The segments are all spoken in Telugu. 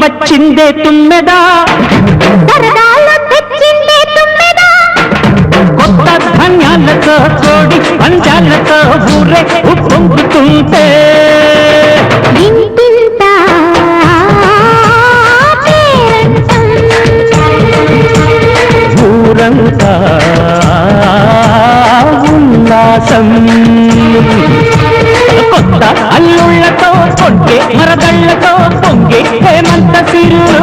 వచ్చిందే తుమ్మెదా కొత్త ధాన్యాలతో కోడి పంచాలతో ఊరే ఉప్పొంగుతుంటే ఊరంతా ఉల్లాసం కొత్త అల్లుళ్లతో కొంటే మరదళ్లతో పొంగే హేమంత సిరులు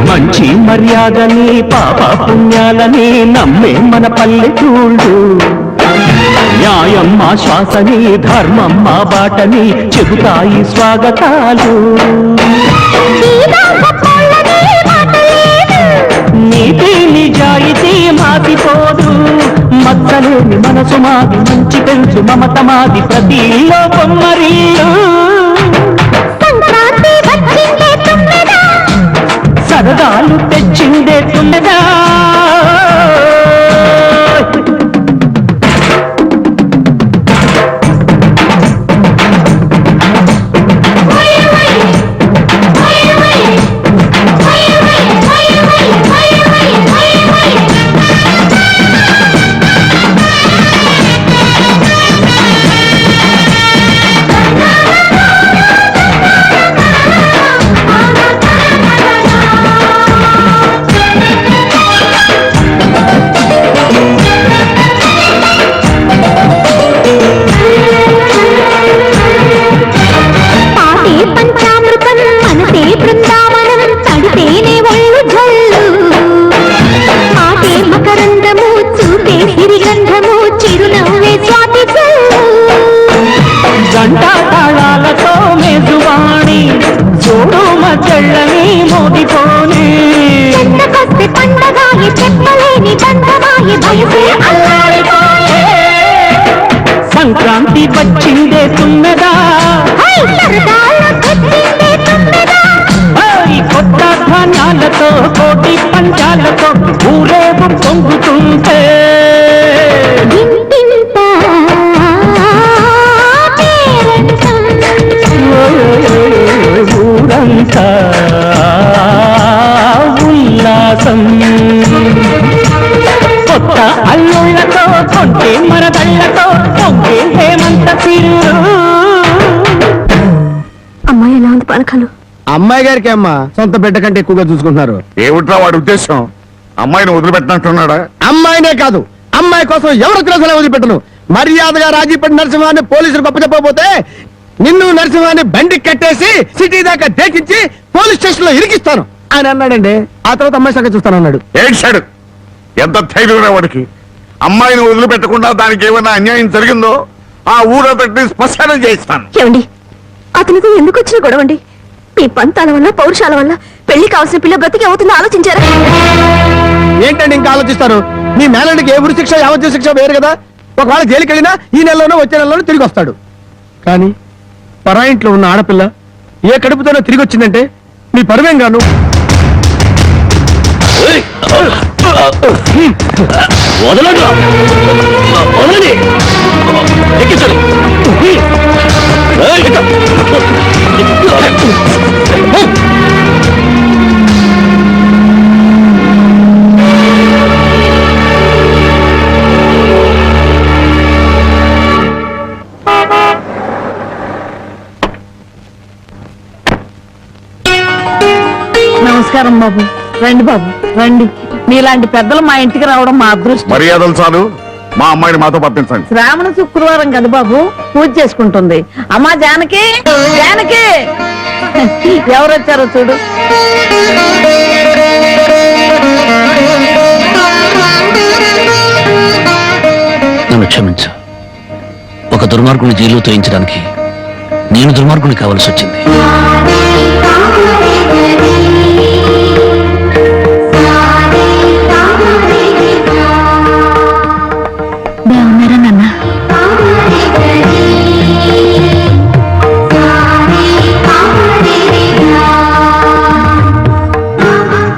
మంచి మర్యాదని పాప పుణ్యాలని నమ్మే మన పల్లెటూళ్ళు న్యాయం మా శ్వాసని ధర్మం మా బాటని చెబుతాయి స్వాగతాలు నీతి నిజాయితీ మాసిపోదు మచ్చలేని మనసు మాది మంచి పెంచు మమత మాది ప్రతి ఇల్లో బొమ్మరిల్లు సరదాలు తెచ్చిందే తుమ్మెదా గంటా తాళాలతో మేజువాణి చూడు మధ్యళ్ళని మోగిపోని సంక్రాంతి వచ్చిందే తుమ్మెదా కొత్త ధాన్యాలతో కోటి పంచాలతో ఊరేగు పొంగుతుంటే ఊరంతా ఉల్లాసం కొత్త అల్లుళ్లతో కొంటే మరదళ్లతో పొంగే హేమంత సిరులు అమ్మాయి ఎలా ఉంది పలకలు అమ్మాయి గారికి అమ్మా సొంత బిడ్డ కంటే ఎక్కువగా చూసుకుంటున్నారు. ఏమిట్రా వాడి ఉద్దేశం? అమ్మాయిని వదిలిపెట్టినట్టున్నాడా? అమ్మాయినే కాదు, అమ్మాయి కోసం ఎవరు వచ్చినా వదిలిపెట్టను. మర్యాదగా రాజీపడి నరసింహాన్ని పోలీసులు గొప్ప చెప్పకపోతే నిన్ను నరసింహాన్ని బండి కట్టేసి సిటీ దాకా దేకించి పోలీస్ స్టేషన్ లో ఇరికిస్తాను అని అన్నాడండి. ఆ తర్వాత అమ్మాయి సంగతి చూస్తాను అన్నాడు. ఏడ్చాడు. ఎంత ధైర్యం వాడికి! అమ్మాయిని వదిలిపెట్టకుండా దానికి ఏమైనా అన్యాయం జరిగిందో ఆ ఊరంతటిని శ్మశానం చేయిస్తాను. ఏమండి, అతనితో ఎందుకు వచ్చిన గొడవండి? మీ పంతాల వల్ల పౌరుషాల వల్ల పెళ్లి కావాల్సిన పిల్ల బ్రతికి అవుతుందో ఆలోచించారా? ఏంటండి ఇంకా ఆలోచిస్తారు? మీ మేనడికి ఏ ఉరి శిక్ష యావజ్జీవ శిక్ష వేరు కదా. ఒకవేళ జైలుకి వెళ్ళినా ఈ నెలలోనో వచ్చే నెలలోనో తిరిగి వస్తాడు. కానీ పరాయింట్లో ఉన్న ఆడపిల్ల ఏ కడుపుతోనో తిరిగి వచ్చిందంటే మీ పరువేం గాను. నమస్కారం బాబు. రండి బాబు రండి. మీలాంటి పెద్దలు మా ఇంటికి రావడం మా అదృష్టం. మర్యాదలు చాలు, మా అమ్మాయిని మాతో పంపించండి. శ్రావణ శుక్రవారం కదా బాబు, పూజ చేసుకుంటుంది. అమ్మా జానకి, జానకి ఎవరొచ్చారో చూడు. నన్ను క్షమించు. ఒక దుర్మార్గుని జైలు తోయించడానికి నేను దుర్మార్గుని కావాల్సి వచ్చింది. బాగున్నారా నాన్న?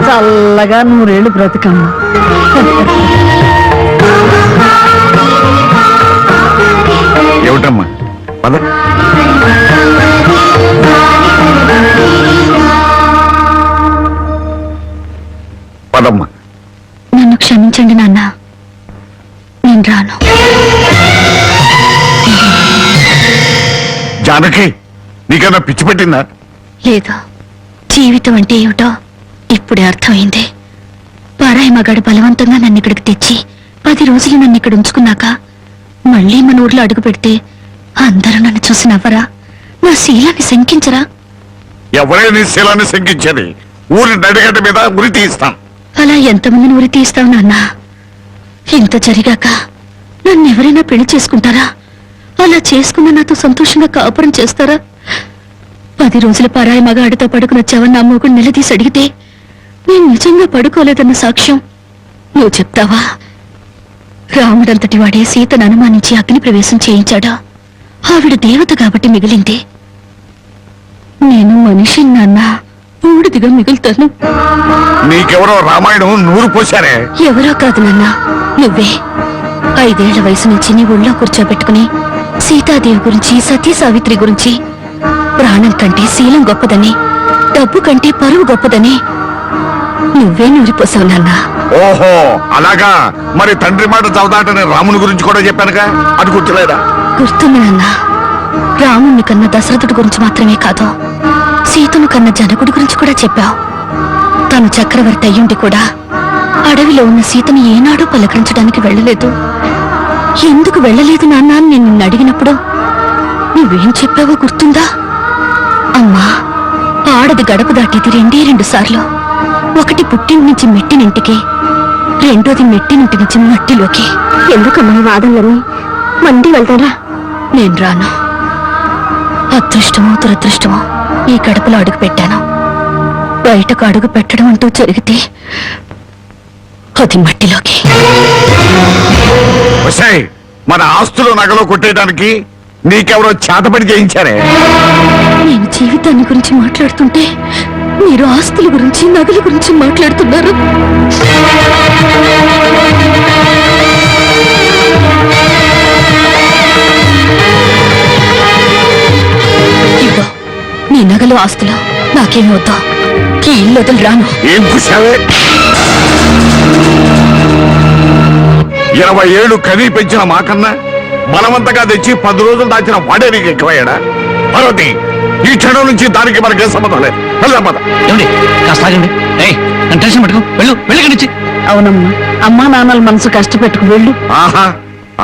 చల్లగా నూరేళ్ళు బ్రతికమ్మా. ఏమిటమ్మా పద. పదమ్మా. నన్ను క్షమించండి నాన్న, నేను రాను. జానకి, నీకన్నా పిచ్చి పెట్టిందా? లేదు, జీవితం అంటే ఏమిటో ఇప్పుడే అర్థమైంది. పారాయి మగాడు బలవంతంగా నన్ను ఇక్కడికి తెచ్చి 10 రోజులు నన్ను ఇక్కడ ఉంచుకున్నాక మళ్ళీ మన ఊర్లో అడుగు పెడితే అందరూ నన్ను చూసి నవ్వరా? నా శీలాన్ని శంకించరా? ఎవరే నీ శీలాన్ని శంకించేది? ఊరి నడిగడ్డ మీద ఉరి తీస్తాం. అలా ఎంతమందిని ఉరి తీస్తావు నాన్న? ఇంత జరిగాక నన్ను ఎవరైనా పెళ్లి చేసుకుంటారా? అలా చేసుకున్న నాతో సంతోషంగా కాపురం చేస్తారా? 10 రోజుల పరాయి మగాడితో పడుకుని వచ్చావని నా మొగుడు నిలదీసి అడిగితే నేను నిజంగా పడుకోలేదన్న సాక్ష్యం నువ్వు చెప్తావా? రాముడంతటి వాడే సీతను అనుమానించి అగ్ని ప్రవేశం చేయించాడా? ఆవిడ దేవత కాబట్టి మిగిలింది. నేను మనిషి నాన్న, బూడిదిగా మిగులుతాను. నీకెవరో రామాయణం నూరు పోశారే. ఎవరో కాదు నాన్న, నువ్వే. 5 ఏళ్ల వయసు నుంచి నీ ఒళ్ళో కూర్చోబెట్టుకుని సీతాదేవి గురించి, సతీ సావిత్రి గురించి, ప్రాణం కంటే శీలం గొప్పదని, డబ్బు కంటే పరువు గొప్పదని నువ్వే నూరిపోసావు నాన్న. ఓహో అలాగా. మరి తండ్రి మాట చవదాటని రాముని గురించి కూడా చెప్పానుగా, అది గుర్తులేదా? గుర్తుంది నాన్న. రాముణ్ణి కన్న దశరథుడి గురించి మాత్రమే కాదు, సీతను కన్న జనకుడి గురించి కూడా చెప్పావు. తను చక్రవర్తి అయ్యుండి కూడా అడవిలో ఉన్న సీతను ఏనాడూ పలకరించడానికి వెళ్ళలేదు. ఎందుకు వెళ్ళలేదు నాన్న అని నేను నిన్ను అడిగినప్పుడు నువ్వేం చెప్పావో గుర్తుందా? అమ్మా, ఆడది గడప దాటేది 2 సార్లు. ఒకటి పుట్టింటి నుంచి మెట్టినింటికి, రెండోది మెట్టినింటి నుంచి మట్టిలోకి. ఎందుకమ్మా వాదనలని? మండి వెళ్తారా? నేను రాను. అదృష్టమో దురదృష్టమో ఈ గడపలో అడుగు పెట్టాను. బయటకు అడుగు పెట్టడం అంటూ జరిగితే అది మట్టిలోకి. ఒసేయ్, మన ఆస్తులు నగలో కొట్టేయడానికి నీకెవరో చేతపడి చేయించారే? నేను జీవితాన్ని గురించి మాట్లాడుతుంటే మీరు ఆస్తుల గురించి, నగల గురించి మాట్లాడుతున్నారు. ఇదిగో నీ నగలు, ఆస్తులు నాకేమి వద్దా? ఈ ఇల్లు వదిలి రాను. ఏం చూసావే? 20 ఏళ్ళు కనీ పెంచిన మాకన్నా బలవంతంగా తెచ్చి 10 రోజులు దాచిన వాడే నీకు ఎక్కువయ్యాడా? పార్వతి, ఈ క్షణం నుంచి దానికి మనకే సంబంధం లేదు. వెళ్దాం పద. ఏమండి, కాస్త ఆగండి. ఏయ్, నన్ను టెన్షన్ పట్టుకో. వెళ్ళి నుంచి. అవునమ్మా, అమ్మా నాన్నల మనసు కష్టపెట్టుకు వెళ్ళు. ఆహా,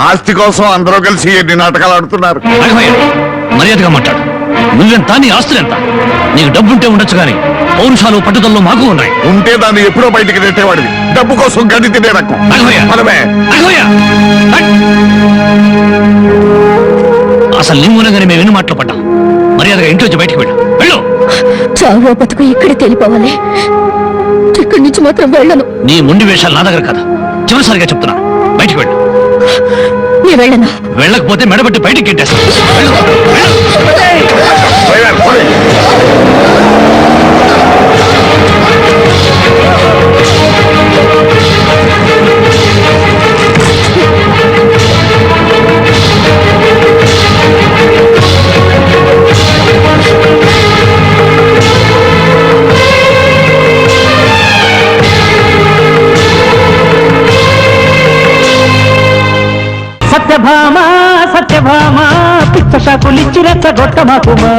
ఆస్తి కోసం అందరూ కలిసి ఎన్ని నాటకాలు ఆడుతున్నారు. మర్యాదగా మాట్లాడు. నువ్వెంత, నీ ఆస్తులెంత? నీకు డబ్బుంటే ఉండొచ్చు కానీ పౌరుషాలు, పట్టుదలలో మాకు ఉన్నాయి. ఉంటే దాన్ని ఎప్పుడో బయటికి నెట్టేవాడివి. డబ్బు కోసం గడ్డి తినే రకం. మనమే. అసలు నీ మూలంగానే మేము ఎన్ని మాటలు పడ్డాం. మర్యాదగా ఇంటి వచ్చి బయటికి వెళ్ళు. చావో బతుకు ఇక్కడే తెలిపోవాలి. ఇక్కడి నుంచి మాత్రం వెళ్ళను. నీ ముండి వేషాలు నా దగ్గర కదా, చివరిసారిగా చెప్తున్నా, బయటికి వెళ్ళు. నేను వెళ్ళను. వెళ్ళకపోతే మెడబట్టి బయటికి కెట్టేస్తా. సత్యభామ సత్యభామ, పిచ్చ షాకులిచ్చి రెచ్చగొట్టమాకుమా.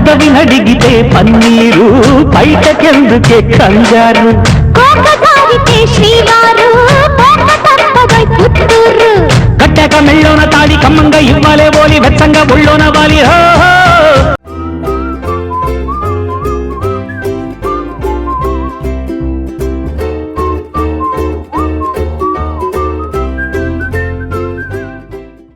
పెదవి నడిగితే పన్నీరు బయటకెందుకే కంగారు కట్టాక మెళ్ళోన తాడి కమ్మంగా ఇవ్వాలే ఓలి వెచ్చంగా ఒళ్ళోన వాలి